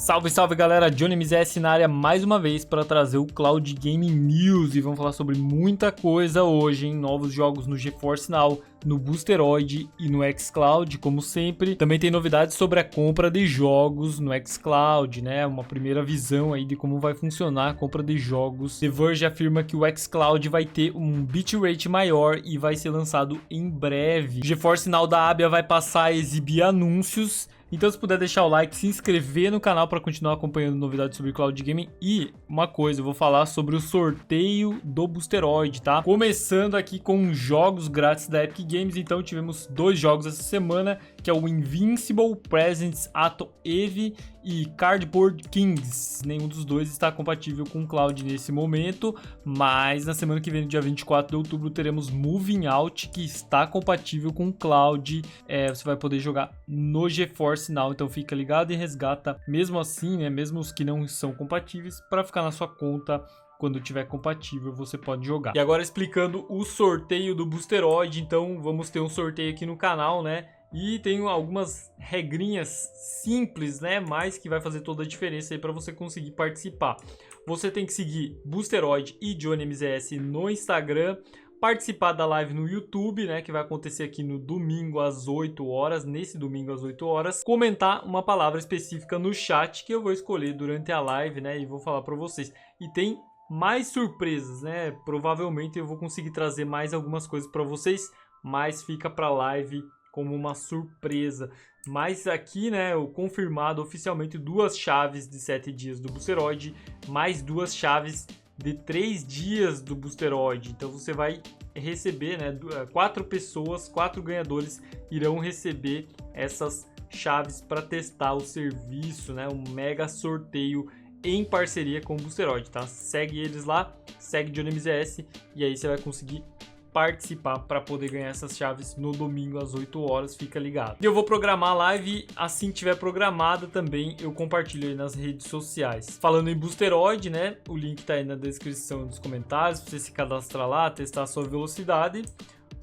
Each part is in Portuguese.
Salve, salve galera, Johnny MZS na área mais uma vez para trazer o Cloud Gaming News e vamos falar sobre muita coisa hoje, hein? Novos jogos no GeForce Now, no Boosteroid e no xCloud, como sempre. Também tem novidades sobre a compra de jogos no xCloud, né? Uma primeira visão aí de como vai funcionar a compra de jogos. The Verge afirma que o xCloud vai ter um bitrate maior e vai ser lançado em breve. O GeForce Now da Abia vai passar a exibir anúncios. Então, se puder deixar o like, se inscrever no canal para continuar acompanhando novidades sobre Cloud Gaming. E uma coisa, eu vou falar sobre o sorteio do Boosteroid, tá? Começando aqui com jogos grátis da Epic Games. Então, tivemos dois jogos essa semana, que é o Invincible Presents Atto Eve e Cardboard Kings. Nenhum dos dois está compatível com o Cloud nesse momento, mas na semana que vem, no dia 24 de outubro, teremos Moving Out, que está compatível com o Cloud. Você vai poder jogar no GeForce Now, então fica ligado e resgata mesmo assim, né, mesmo os que não são compatíveis, para ficar na sua conta. Quando tiver compatível, você pode jogar. E agora explicando o sorteio do Boosteroid, então vamos ter um sorteio aqui no canal, né? E tem algumas regrinhas simples, né? Mas que vai fazer toda a diferença aí para você conseguir participar. Você tem que seguir Boosteroid e Johnny MZS no Instagram, participar da live no YouTube, né, que vai acontecer aqui no domingo às 8 horas, nesse domingo às 8 horas, comentar uma palavra específica no chat que eu vou escolher durante a live, né, e vou falar para vocês. E tem mais surpresas, né? Provavelmente eu vou conseguir trazer mais algumas coisas para vocês, mas fica para a live como uma surpresa. Mas aqui, né, o confirmado oficialmente 2 chaves de 7 dias do Boosteroid, mais 2 chaves de 3 dias do Boosteroid. Então você vai receber, né, 4 pessoas, 4 ganhadores irão receber essas chaves para testar o serviço, né? Um mega sorteio em parceria com o Boosteroid, tá? Segue eles lá, segue Johnny MZS e aí você vai conseguir participar para poder ganhar essas chaves no domingo às 8 horas, fica ligado. E eu vou programar a live, assim que tiver programada também eu compartilho aí nas redes sociais. Falando em Boosteroid, né, o link tá aí na descrição dos comentários, pra você se cadastrar lá, testar a sua velocidade.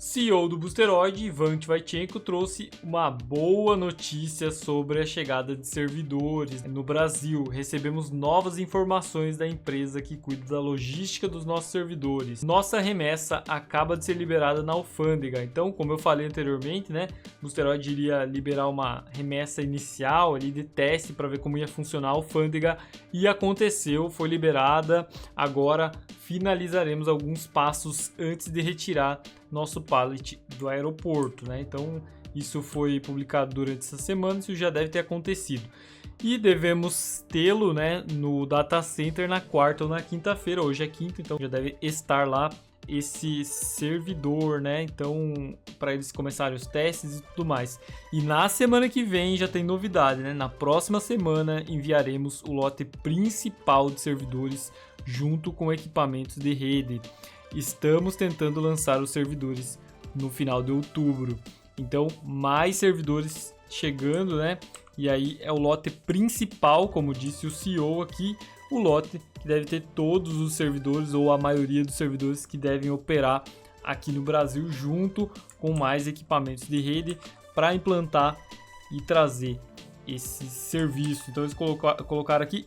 CEO do Boosteroid, Ivan Tvaichenko, trouxe uma boa notícia sobre a chegada de servidores no Brasil. Recebemos novas informações da empresa que cuida da logística dos nossos servidores. Nossa remessa acaba de ser liberada na alfândega. Então, como eu falei anteriormente, né, o Boosteroid iria liberar uma remessa inicial ali de teste para ver como ia funcionar a alfândega e aconteceu, foi liberada. Agora finalizaremos alguns passos antes de retirar nosso pallet do aeroporto, né? Então isso foi publicado durante essa semana, isso já deve ter acontecido. E devemos tê-lo, né, no data center na quarta ou na quinta-feira. Hoje é quinta, então já deve estar lá esse servidor, né? Então, para eles começarem os testes e tudo mais. E na semana que vem já tem novidade, né? Na próxima semana enviaremos o lote principal de servidores junto com equipamentos de rede. Estamos tentando lançar os servidores no final de outubro. Então, mais servidores chegando, né? E aí é o lote principal, como disse o CEO aqui, o lote que deve ter todos os servidores ou a maioria dos servidores que devem operar aqui no Brasil, junto com mais equipamentos de rede para implantar e trazer esse serviço. Então eles colocaram aqui,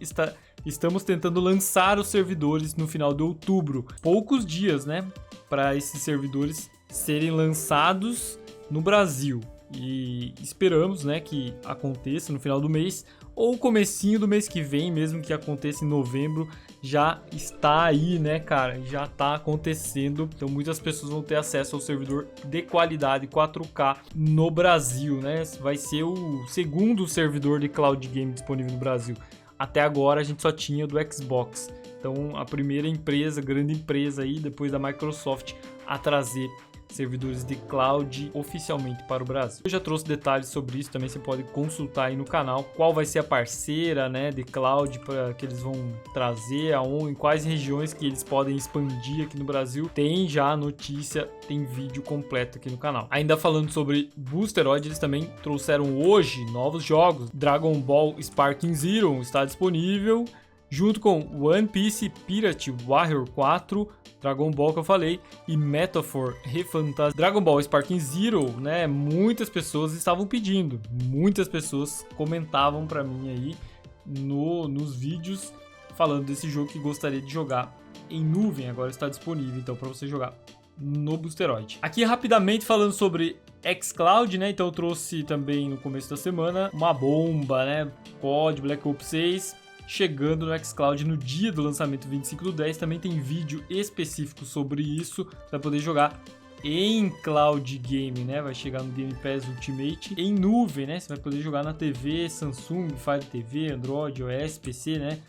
estamos tentando lançar os servidores no final de outubro. Poucos dias, né, para esses servidores serem lançados no Brasil. E esperamos, né, que aconteça no final do mês ou comecinho do mês que vem, mesmo que aconteça em novembro, já está aí, né, cara, já está acontecendo. Então muitas pessoas vão ter acesso ao servidor de qualidade 4K no Brasil, né? Vai ser o segundo servidor de cloud game disponível no Brasil. Até agora a gente só tinha do Xbox. Então a primeira empresa, grande empresa aí, depois da Microsoft, a trazer servidores de cloud oficialmente para o Brasil. Eu já trouxe detalhes sobre isso, também você pode consultar aí no canal qual vai ser a parceira, né, de cloud para que eles vão trazer, aonde, em quais regiões que eles podem expandir aqui no Brasil. Tem já a notícia, tem vídeo completo aqui no canal. Ainda falando sobre Boosteroid, eles também trouxeram hoje novos jogos. Dragon Ball Sparking Zero está disponível, junto com One Piece Pirate Warrior 4, Dragon Ball que eu falei, e Metaphor Refantasia. Dragon Ball Sparking Zero, né? Muitas pessoas estavam pedindo, muitas pessoas comentavam pra mim aí nos vídeos falando desse jogo que gostaria de jogar em nuvem. Agora está disponível então para você jogar no Boosteroid. Aqui rapidamente falando sobre xCloud, né? Então eu trouxe também no começo da semana uma bomba, né? COD Black Ops 6 chegando no xCloud no dia do lançamento 25/10. Também tem vídeo específico sobre isso, você vai poder jogar em cloud game, né? Vai chegar no Game Pass Ultimate em nuvem, né? Você vai poder jogar na TV, Samsung, Fire TV, Android, iOS, PC, né?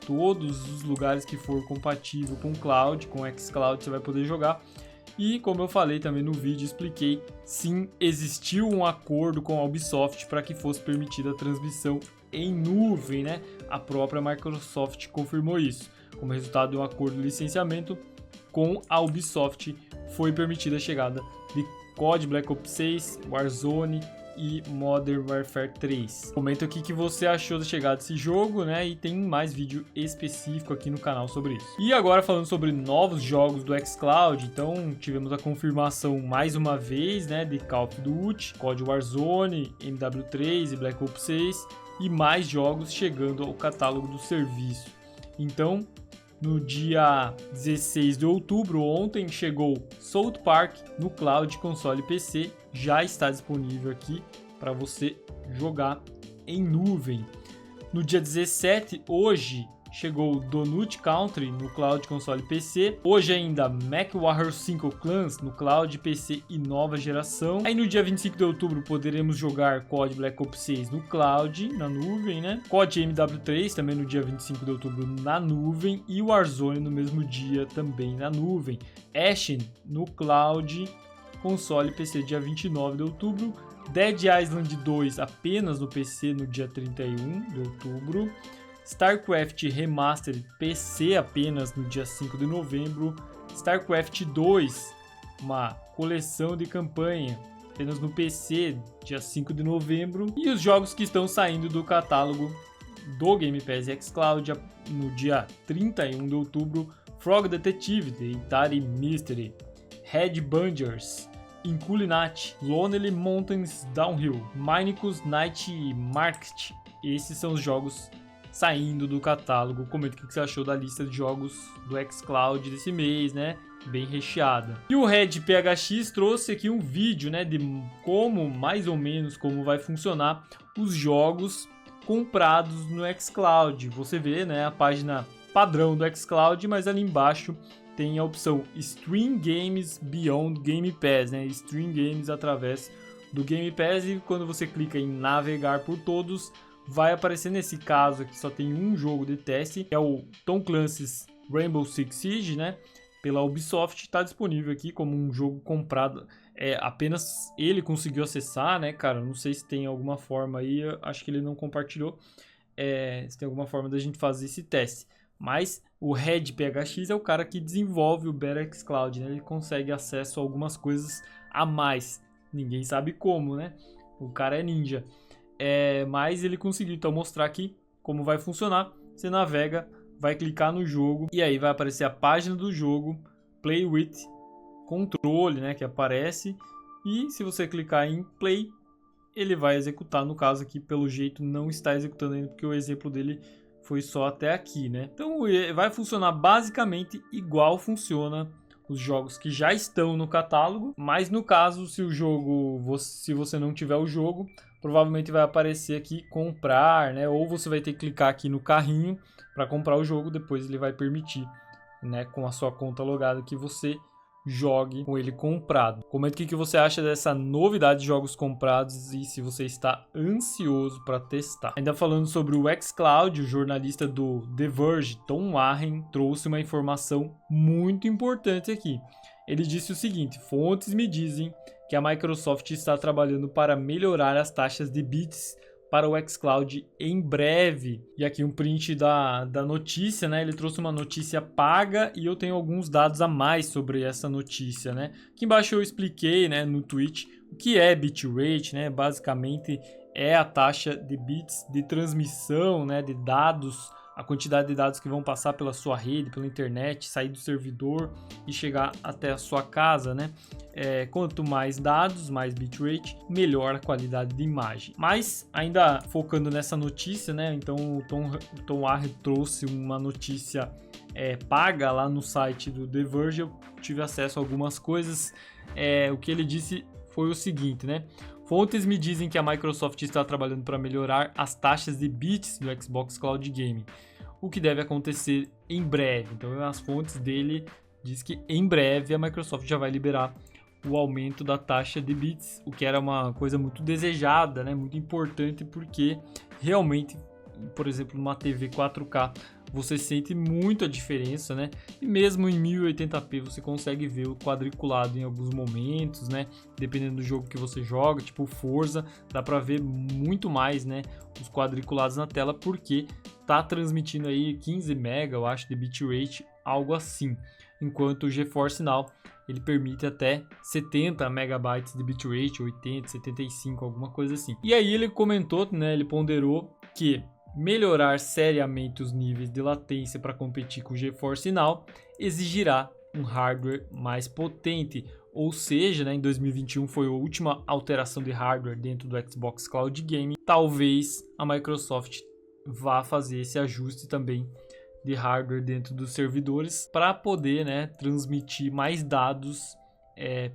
Todos os lugares que for compatível com cloud, com xCloud, você vai poder jogar. E como eu falei também no vídeo, expliquei, sim, existiu um acordo com a Ubisoft para que fosse permitida a transmissão em nuvem, né? A própria Microsoft confirmou isso. Como resultado de um acordo de licenciamento com a Ubisoft, foi permitida a chegada de COD Black Ops 6, Warzone e Modern Warfare 3. Comenta aqui o que você achou da chegada desse jogo, né? E tem mais vídeo específico aqui no canal sobre isso. E agora falando sobre novos jogos do xCloud, então tivemos a confirmação mais uma vez, né, de Call of Duty, COD Warzone, MW3 e Black Ops 6 e mais jogos chegando ao catálogo do serviço. Então, no dia 16 de outubro, ontem, chegou South Park no Cloud, console e PC. Já está disponível aqui para você jogar em nuvem. No dia 17, hoje, chegou Donut Country no Cloud, console e PC. Hoje ainda MechWarrior 5 Clans no Cloud, PC e nova geração. Aí no dia 25 de outubro poderemos jogar COD Black Ops 6 no Cloud, na nuvem, né? COD MW3 também no dia 25 de outubro na nuvem. E Warzone no mesmo dia também na nuvem. Ashen no Cloud, console e PC dia 29 de outubro. Dead Island 2 apenas no PC no dia 31 de outubro. StarCraft Remastered PC apenas no dia 5 de novembro. StarCraft 2, uma coleção de campanha, apenas no PC, dia 5 de novembro. E os jogos que estão saindo do catálogo do Game Pass e xCloud no dia 31 de outubro. Frog Detective, The Atari Mystery, Headbangers, Inculinati, Lonely Mountains Downhill, Minecraft Night Market. Esses são os jogos saindo do catálogo. Comenta o que você achou da lista de jogos do xCloud desse mês, né? Bem recheada. E o Red PHX trouxe aqui um vídeo, né, de como, mais ou menos, como vai funcionar os jogos comprados no xCloud. Você vê, né, a página padrão do xCloud, mas ali embaixo tem a opção Stream Games Beyond Game Pass, né? Stream Games através do Game Pass, e quando você clica em navegar por todos, vai aparecer nesse caso aqui, só tem um jogo de teste, que é o Tom Clancy's Rainbow Six Siege, né? Pela Ubisoft, está disponível aqui como um jogo comprado. Apenas ele conseguiu acessar, né, cara? Não sei se tem alguma forma aí, acho que ele não compartilhou. Se tem alguma forma da gente fazer esse teste. Mas o Red PHX é o cara que desenvolve o Better xCloud, né? Ele consegue acesso a algumas coisas a mais. Ninguém sabe como, né? O cara é ninja. Mas ele conseguiu então mostrar aqui como vai funcionar. Você navega, vai clicar no jogo e aí vai aparecer a página do jogo, Play with controle, né, que aparece, e se você clicar em Play, ele vai executar. No caso aqui, pelo jeito, não está executando ainda, porque o exemplo dele foi só até aqui, né? Então vai funcionar basicamente igual funciona os jogos que já estão no catálogo, mas no caso, se você não tiver o jogo, provavelmente vai aparecer aqui comprar, né? Ou você vai ter que clicar aqui no carrinho para comprar o jogo, depois ele vai permitir, né, com a sua conta logada, que você jogue com ele comprado. Comenta o que você acha dessa novidade de jogos comprados e se você está ansioso para testar. Ainda falando sobre o xCloud, o jornalista do The Verge, Tom Warren, trouxe uma informação muito importante aqui. Ele disse o seguinte: fontes me dizem que a Microsoft está trabalhando para melhorar as taxas de bits para o xCloud em breve. E aqui um print da notícia, né? Ele trouxe uma notícia paga e eu tenho alguns dados a mais sobre essa notícia, né? Aqui embaixo eu expliquei, né, no tweet o que é bitrate, né? Basicamente é a taxa de bits de transmissão, né, de dados a quantidade de dados que vão passar pela sua rede, pela internet, sair do servidor e chegar até a sua casa, né? Quanto mais dados, mais bitrate, melhor a qualidade de imagem. Mas ainda focando nessa notícia, né? Então o Tom Arre trouxe uma notícia paga lá no site do The Verge. Eu tive acesso a algumas coisas. O que ele disse foi o seguinte, né? Fontes me dizem que a Microsoft está trabalhando para melhorar as taxas de bits do Xbox Cloud Gaming, o que deve acontecer em breve. Então, as fontes dele diz que em breve a Microsoft já vai liberar o aumento da taxa de bits, o que era uma coisa muito desejada, né? Muito importante, porque realmente, por exemplo, numa TV 4K, você sente muito a diferença, né? E mesmo em 1080p você consegue ver o quadriculado em alguns momentos, né? Dependendo do jogo que você joga, tipo Forza, dá pra ver muito mais, né? Os quadriculados na tela, porque tá transmitindo aí 15 MB, eu acho, de bitrate, algo assim. Enquanto o GeForce Now, ele permite até 70 MB de bitrate, 80, 75, alguma coisa assim. E aí ele comentou, né? Ele ponderou que melhorar seriamente os níveis de latência para competir com o GeForce Now exigirá um hardware mais potente, ou seja, né, em 2021 foi a última alteração de hardware dentro do Xbox Cloud Gaming. Talvez a Microsoft vá fazer esse ajuste também de hardware dentro dos servidores para poder, né, transmitir mais dados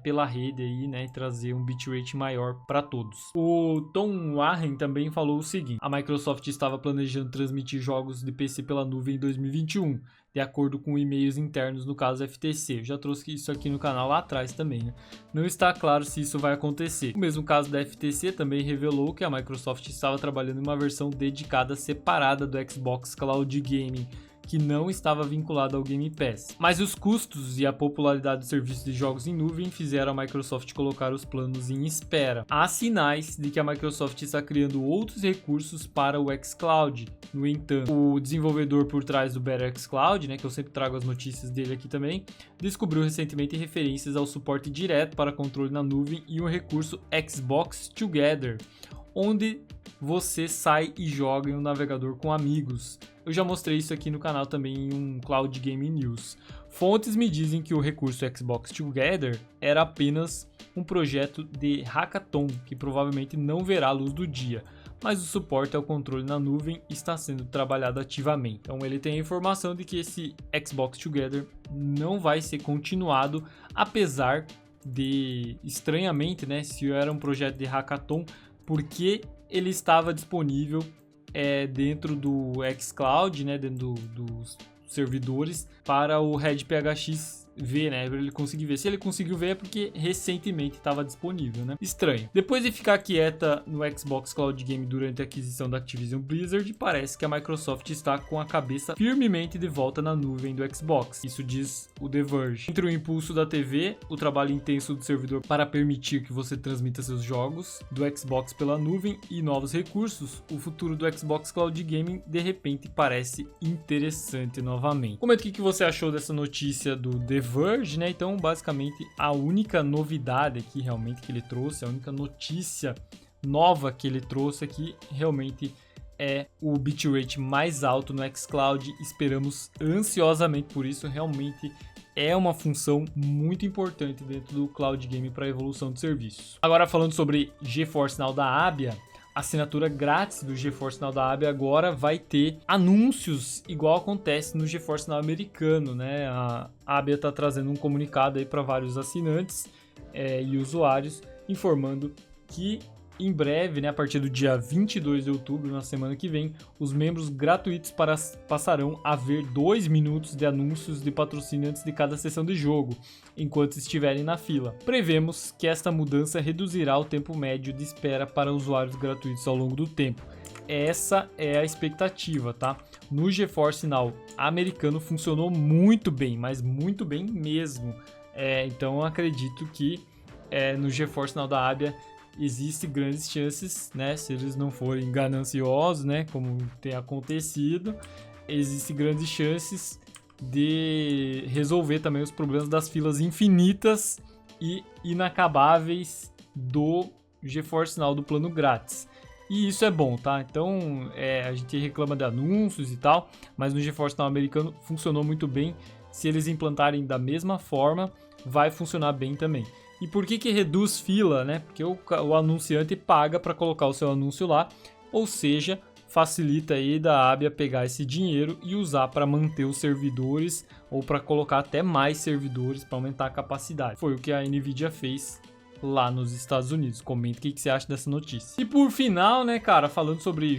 pela rede aí, né, e trazer um bitrate maior para todos. O Tom Warren também falou o seguinte: a Microsoft estava planejando transmitir jogos de PC pela nuvem em 2021, de acordo com e-mails internos, no caso FTC. Eu já trouxe isso aqui no canal lá atrás também, né? Não está claro se isso vai acontecer. O mesmo caso da FTC também revelou que a Microsoft estava trabalhando em uma versão dedicada separada do Xbox Cloud Gaming, que não estava vinculado ao Game Pass. Mas os custos e a popularidade do serviço de jogos em nuvem fizeram a Microsoft colocar os planos em espera. Há sinais de que a Microsoft está criando outros recursos para o xCloud. No entanto, o desenvolvedor por trás do Better xCloud, né, que eu sempre trago as notícias dele aqui também, descobriu recentemente referências ao suporte direto para controle na nuvem e o recurso Xbox Together, onde você sai e joga em um navegador com amigos. Eu já mostrei isso aqui no canal também em um Cloud Gaming News. Fontes me dizem que o recurso Xbox Together era apenas um projeto de hackathon que provavelmente não verá a luz do dia, mas o suporte ao controle na nuvem está sendo trabalhado ativamente. Então ele tem a informação de que esse Xbox Together não vai ser continuado, apesar de, estranhamente, né, se era um projeto de hackathon, porque ele estava disponível dentro do xCloud, né, dentro dos servidores, para o RedPHX ver, né, para ele conseguir ver. Se ele conseguiu ver é porque recentemente estava disponível, né? Estranho. Depois de ficar quieta no Xbox Cloud Game durante a aquisição da Activision Blizzard, parece que a Microsoft está com a cabeça firmemente de volta na nuvem do Xbox. Isso diz o The Verge. Entre o impulso da TV, o trabalho intenso do servidor para permitir que você transmita seus jogos do Xbox pela nuvem e novos recursos, o futuro do Xbox Cloud Gaming de repente parece interessante novamente. Comenta o que você achou dessa notícia do The Verge, né? Então, basicamente, a única novidade aqui realmente que ele trouxe, a única notícia nova que ele trouxe aqui, realmente é o bitrate mais alto no xCloud. Esperamos ansiosamente por isso, realmente é uma função muito importante dentro do Cloud Game para a evolução de serviços. Agora, falando sobre GeForce Now da Abia, a assinatura grátis do GeForce Now da Abia agora vai ter anúncios, igual acontece no GeForce Now americano, né? A Abia está trazendo um comunicado aí para vários assinantes e usuários, informando que em breve, né, a partir do dia 22 de outubro, na semana que vem, os membros gratuitos passarão a ver 2 minutos de anúncios de patrocínio antes de cada sessão de jogo, enquanto estiverem na fila. Prevemos que esta mudança reduzirá o tempo médio de espera para usuários gratuitos ao longo do tempo. Essa é a expectativa, tá? No GeForce Now americano funcionou muito bem, mas muito bem mesmo. Então eu acredito que no GeForce Now da Abia existem grandes chances, né, se eles não forem gananciosos, né, como tem acontecido, existem grandes chances de resolver também os problemas das filas infinitas e inacabáveis do GeForce Now do plano grátis. E isso é bom, tá? Então, a gente reclama de anúncios e tal, mas no GeForce Now americano funcionou muito bem. Se eles implantarem da mesma forma, vai funcionar bem também. E por que reduz fila, né? Porque o anunciante paga para colocar o seu anúncio lá, ou seja, facilita aí da Abia pegar esse dinheiro e usar para manter os servidores ou para colocar até mais servidores para aumentar a capacidade. Foi o que a Nvidia fez lá nos Estados Unidos. Comenta o que você acha dessa notícia. E por final, né, cara, falando sobre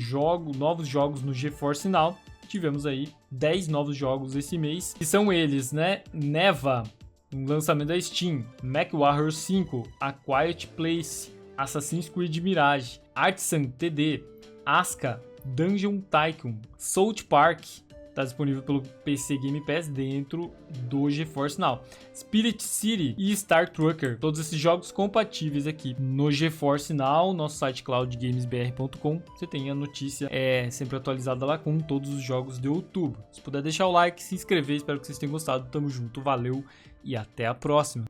novos jogos no GeForce Now, tivemos aí 10 novos jogos esse mês, que são eles, né, Neva, um lançamento da Steam, MechWarrior 5, A Quiet Place, Assassin's Creed Mirage, Artisan TD, Aska, Dungeon Tycoon, South Park, está disponível pelo PC Game Pass dentro do GeForce Now, Spirit City e Star Trucker, todos esses jogos compatíveis aqui no GeForce Now, nosso site cloudgamesbr.com, você tem a notícia sempre atualizada lá com todos os jogos de outubro. Se puder deixar o like, se inscrever, espero que vocês tenham gostado, tamo junto, valeu e até a próxima!